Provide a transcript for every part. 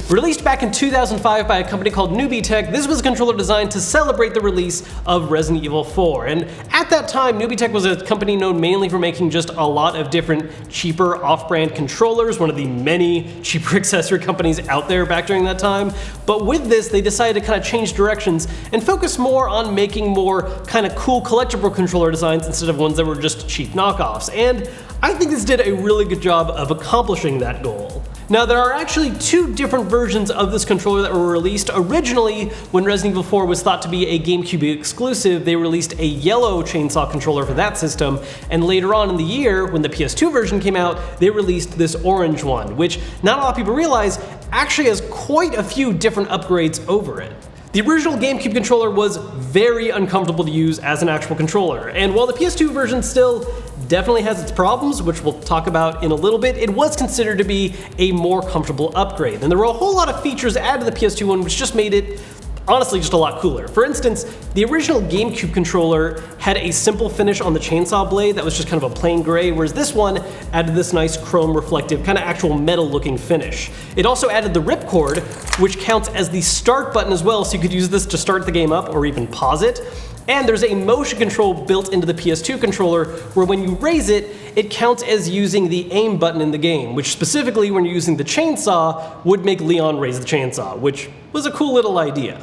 Released back in 2005 by a company called Nubitech, this was a controller designed to celebrate the release of Resident Evil 4. And at that time, Nubitech was a company known mainly for making just a lot of different cheaper off-brand controllers, one of the many cheaper accessory companies out there back during that time. But with this, they decided to kind of change directions and focus more on making more kind of cool collectible controller designs instead of ones that were just cheap knockoffs. And I think this did a really good job of accomplishing that goal. Now, there are actually two different versions of this controller that were released. Originally, when Resident Evil 4 was thought to be a GameCube exclusive, they released a yellow chainsaw controller for that system, and later on in the year, when the PS2 version came out, they released this orange one, which not a lot of people realize actually has quite a few different upgrades over it. The original GameCube controller was very uncomfortable to use as an actual controller, and while the PS2 version still definitely has its problems, which we'll talk about in a little bit, it was considered to be a more comfortable upgrade. And there were a whole lot of features added to the PS2 one, which just made it honestly just a lot cooler. For instance, the original GameCube controller had a simple finish on the chainsaw blade that was just kind of a plain gray, whereas this one added this nice chrome reflective, kind of actual metal looking finish. It also added the ripcord, which counts as the start button as well, so you could use this to start the game up or even pause it. And there's a motion control built into the PS2 controller where when you raise it, it counts as using the aim button in the game, which specifically when you're using the chainsaw would make Leon raise the chainsaw, which was a cool little idea.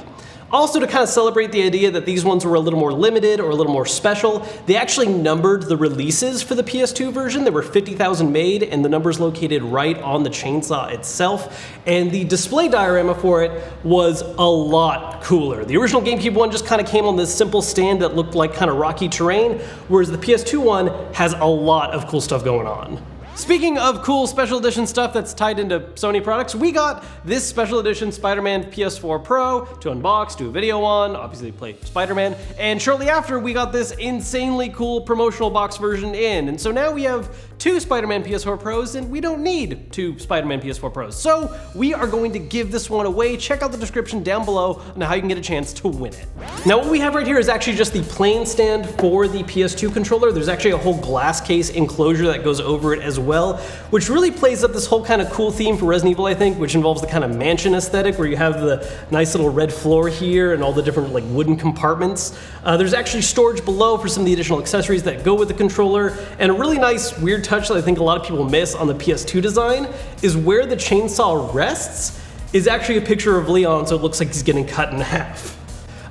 Also, to kind of celebrate the idea that these ones were a little more limited or a little more special, they actually numbered the releases for the PS2 version. There were 50,000 made, and the number's located right on the chainsaw itself. And the display diorama for it was a lot cooler. The original GameCube one just kind of came on this simple stand that looked like kind of rocky terrain, whereas the PS2 one has a lot of cool stuff going on. Speaking of cool special edition stuff that's tied into Sony products, we got this special edition Spider-Man PS4 Pro to unbox, do a video on, obviously play Spider-Man, and shortly after we got this insanely cool promotional box version in. And so now we have two Spider-Man PS4 Pros and we don't need two Spider-Man PS4 Pros. So we are going to give this one away. Check out the description down below on how you can get a chance to win it. Now what we have right here is actually just the plain stand for the PS2 controller. There's actually a whole glass case enclosure that goes over it as well, which really plays up this whole kind of cool theme for Resident Evil, I think, which involves the kind of mansion aesthetic where you have the nice little red floor here and all the different like wooden compartments. There's actually storage below for some of the additional accessories that go with the controller, and a really nice weird touch that I think a lot of people miss on the PS2 design is where the chainsaw rests is actually a picture of Leon, so it looks like he's getting cut in half.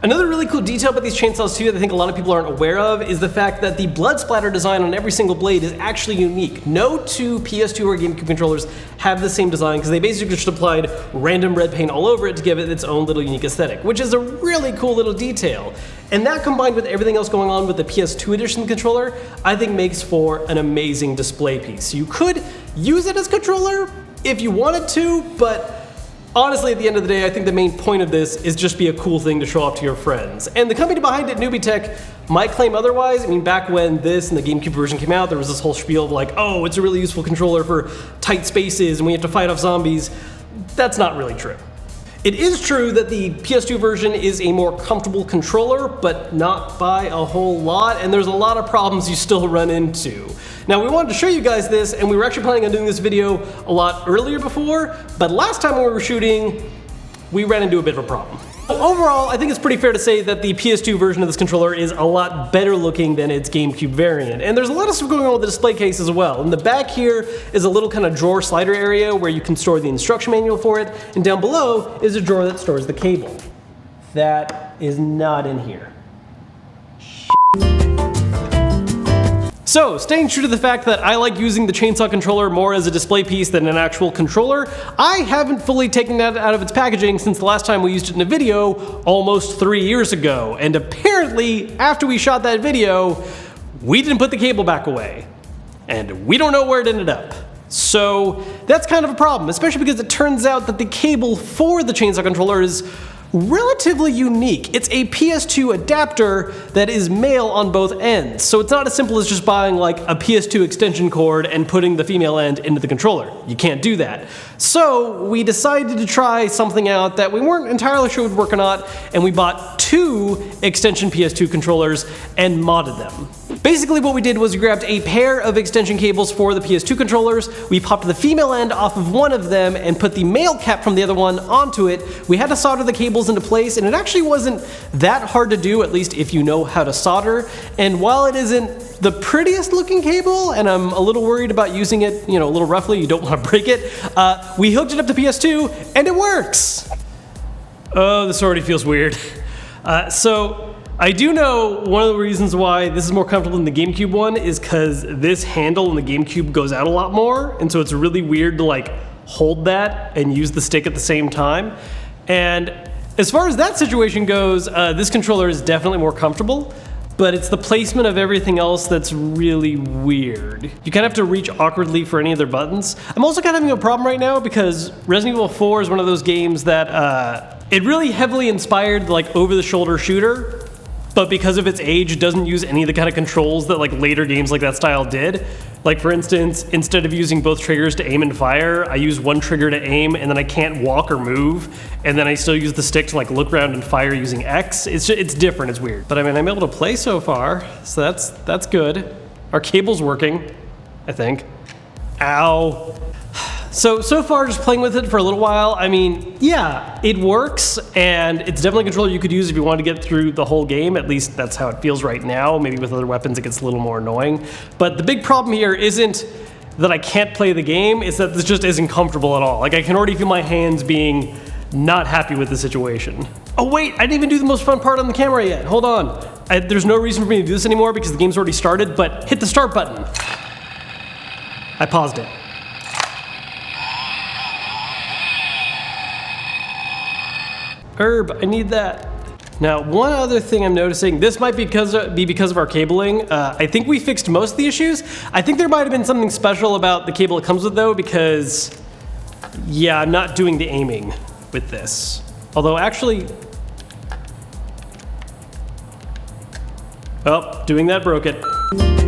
Another really cool detail about these chainsaws too that I think a lot of people aren't aware of is the fact that the blood splatter design on every single blade is actually unique. No two PS2 or GameCube controllers have the same design because they basically just applied random red paint all over it to give it its own little unique aesthetic, which is a really cool little detail. And that combined with everything else going on with the PS2 edition controller, I think makes for an amazing display piece. You could use it as a controller if you wanted to, but honestly, at the end of the day, I think the main point of this is just be a cool thing to show off to your friends. And the company behind it, Nubitech, might claim otherwise. I mean, back when this and the GameCube version came out, there was this whole spiel of like, oh, it's a really useful controller for tight spaces and we have to fight off zombies. That's not really true. It is true that the PS2 version is a more comfortable controller, but not by a whole lot, and there's a lot of problems you still run into. Now, we wanted to show you guys this, and we were actually planning on doing this video a lot earlier before, but last time when we were shooting, we ran into a bit of a problem. Overall, I think it's pretty fair to say that the PS2 version of this controller is a lot better looking than its GameCube variant. And there's a lot of stuff going on with the display case as well. In the back here is a little kind of drawer slider area where you can store the instruction manual for it. And down below is a drawer that stores the cable. That is not in here. So, staying true to the fact that I like using the chainsaw controller more as a display piece than an actual controller, I haven't fully taken that out of its packaging since the last time we used it in a video almost 3 years ago. And apparently, after we shot that video, we didn't put the cable back away. And we don't know where it ended up. So, that's kind of a problem, especially because it turns out that the cable for the chainsaw controller is relatively unique. It's a PS2 adapter that is male on both ends, so it's not as simple as just buying like a PS2 extension cord and putting the female end into the controller. You can't do that. So we decided to try something out that we weren't entirely sure would work or not, and we bought two extension PS2 controllers and modded them. Basically what we did was we grabbed a pair of extension cables for the PS2 controllers, we popped the female end off of one of them and put the male cap from the other one onto it. We had to solder the cables into place, and it actually wasn't that hard to do, at least if you know how to solder. And while it isn't the prettiest looking cable, and I'm a little worried about using it, a little roughly, you don't want to break it, we hooked it up to PS2 and it works. Oh, this already feels weird. So I do know one of the reasons why this is more comfortable than the GameCube one is because this handle in the GameCube goes out a lot more, and so it's really weird to like hold that and use the stick at the same time. And as far as that situation goes, this controller is definitely more comfortable, but it's the placement of everything else that's really weird. You kind of have to reach awkwardly for any of their buttons. I'm also kind of having a problem right now because Resident Evil 4 is one of those games that it really heavily inspired like over-the-shoulder shooter, but because of its age, it doesn't use any of the kind of controls that like later games like that style did. Like for instance, instead of using both triggers to aim and fire, I use one trigger to aim and then I can't walk or move, and then I still use the stick to like look around and fire using X. It's different, it's weird. But I mean, I'm able to play so far, so that's good. Our cable's working, I think. Ow. So far, just playing with it for a little while, I mean, yeah, it works, and it's definitely a controller you could use if you want to get through the whole game. At least that's how it feels right now. Maybe with other weapons it gets a little more annoying. But the big problem here isn't that I can't play the game, it's that this just isn't comfortable at all. Like, I can already feel my hands being not happy with the situation. Oh wait, I didn't even do the most fun part on the camera yet. Hold on. There's no reason for me to do this anymore because the game's already started, but hit the start button. I paused it. Herb, I need that. Now, one other thing I'm noticing, this might be because of our cabling. I think we fixed most of the issues. I think there might have been something special about the cable it comes with though, because yeah, I'm not doing the aiming with this. Although actually, oh, doing that broke it.